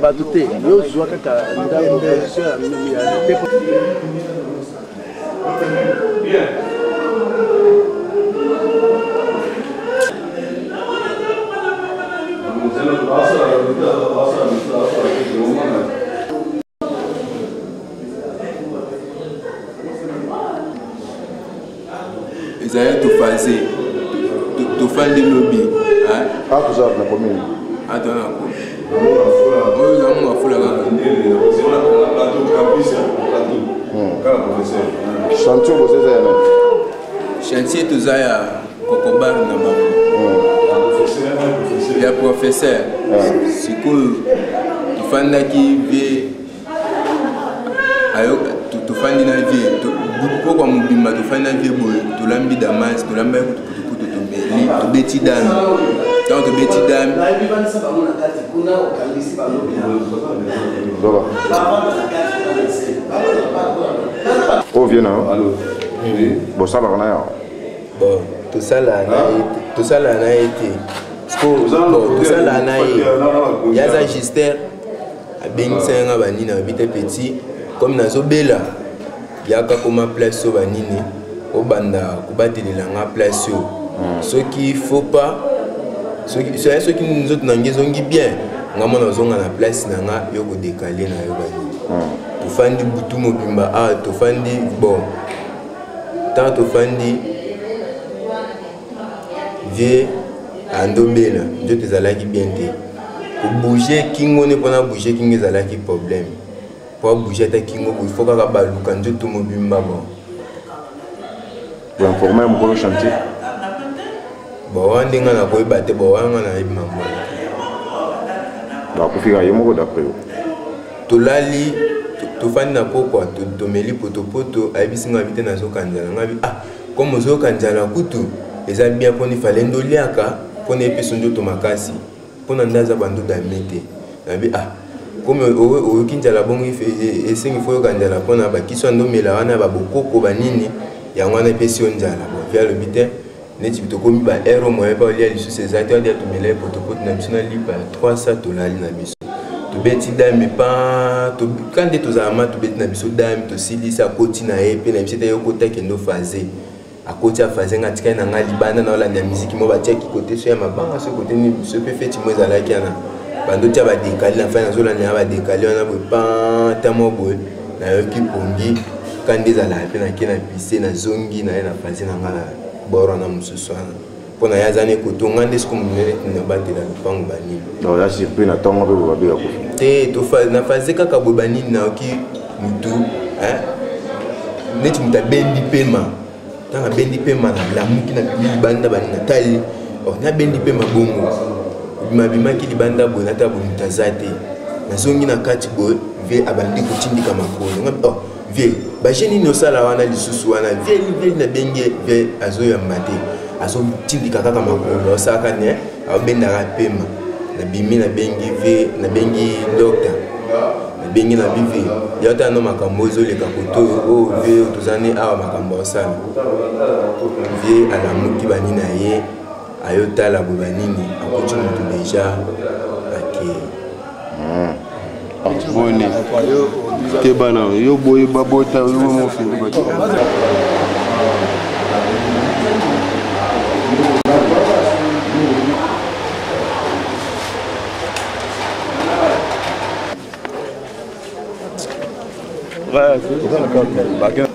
va douter. Yo joue avec la position bien. Ils allaient tout phaser, tout faire des lobbies. Ah, vous avez la commune. Attends, on va faire la chantier, vous êtes chantier, tout ça, Cocobar, il y a professeur. C'est cool. Tu fais qui vit. Tu fais une vie. Beaucoup comme tu fais une vie, tu l'as mis damas, tu l'as mis tu bêtis d'âme. Tant que bêtis d'âme. Oh, viens là. Bon, ça va, on a. Bon, tout ça là, tout ça là, on a été. Tout ça là, il y a un gister. Ben, c'est un banini, un petit. Comme dans Zobela, il y a comme place au banini. Au banda, au bâti de la place. Ce qu'il ne faut pas, ceux qui nous autres n'ont bien. Nous avons la place, nous avons décalé. Tu fais du boutou mobimba, tu fais du bon. Tant tu fais du vieux andobela, je te zalaki bien te. Pour bouger, kingo ne peut pas bouger, kingo zalaki problème. Pour bouger ta kingo, il faut que tu balu quand je te mobimba bon. Vous informez mon chantier. Bon, on dit qu'on a quoi battre, bon, on a eu maman. Donc, il y a un mot d'après. Tu l'as li, tu fais na pourquoi, tu me lis poto, aïbis n'a habité dans ce candidat. Ah, comme aux autres candidats, couteau, ils ont bien pour nous fallait ndoliaka, pour nous épicer son tomakasi, pour nous ndaza bando d'amité. Ah, comme au Kinjala bon, il fait il faut candidat pour nous qui sont nommés là, on a beaucoup kobanini, il y a un épice on jala, via le bitin. Les types de commis par héros, moi, pas lié sur ces acteurs d'être mêlés pour te porter national libre 300 dollars na biso. Tu bêtis dame mais pas quand tu es aux amas tu bêtis na biso dame tu sili sa côté na épée na biso te côté qui nous faisait à côté à fazer na tika na ngali banda na la musique mo ba tia qui côté sur ma banque ce côté ni ce peut faire timo za la kiana bando tia ba décaler la fin na zo la na ba décaler on a pas tamo boy na yo ki pongi quand des ala pe na ki na pisse na zongi na fazer na ngala borona mususu pona yazane kutunga ndisiko mumere tinabatela lupango banini donc ya surpris na tongo pe babi ya kufi te to fa na faze kaka bobanini na oki mutu neti muta bendi pema tanga bendi pema na lamuki na bibi banda banina tali na bendi pema bongo bima ki libanda bona ta bonita zate na zongi na kati boy ve abandi kutindika makolo ngabi vie ba jeni no sala wana lisusu wana vie na benge vie azo ya mate azo tindika kaka makolo saka ne abenda rapema na bimi na bengi vie na bengi docteur na bengi na bivi yota no makambozo le kakoto o vie tozane awa makambo sala vie ala muki banina ye ayota la bobanini akoti mutu deja ake boni kebana yo boy babota yo mo fi ouais c'est dans le cadre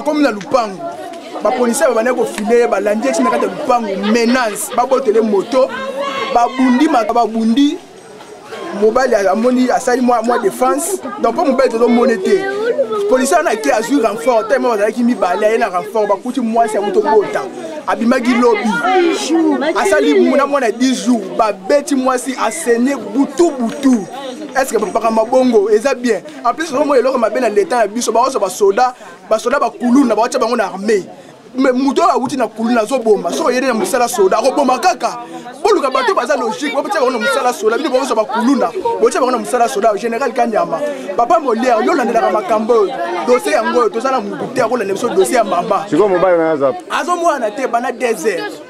Comme na lupango ba policier ba ko filer ba landi na kata lupango menace ba botele moto ba bundi mobile amoni asali moi défense donc pas mobile to monété policier na ki azur renfort tellement ba ki mi balé na renfort ba kuti moi c'est moto bota abimagi lobby asali muna mona 10 jours ba beti moi si assener butu. Est-ce que papa mabongo eza bien en plus moi eloko mabe na l'état ya biso ba soda ba kuluna ba tia bango na armée mais muto awuti na kuluna zo bomba so yede na musala soda ko bomba kaka boluka bato baza logique ba tia bango na musala soda bino ba kuluna bo tia bango na musala soda général Kanyama papa Molière yo landela makambo dossier yango to sala mukuté ko landela so dossier ya mama siko mobile na zap azo mwana te bana 2 heures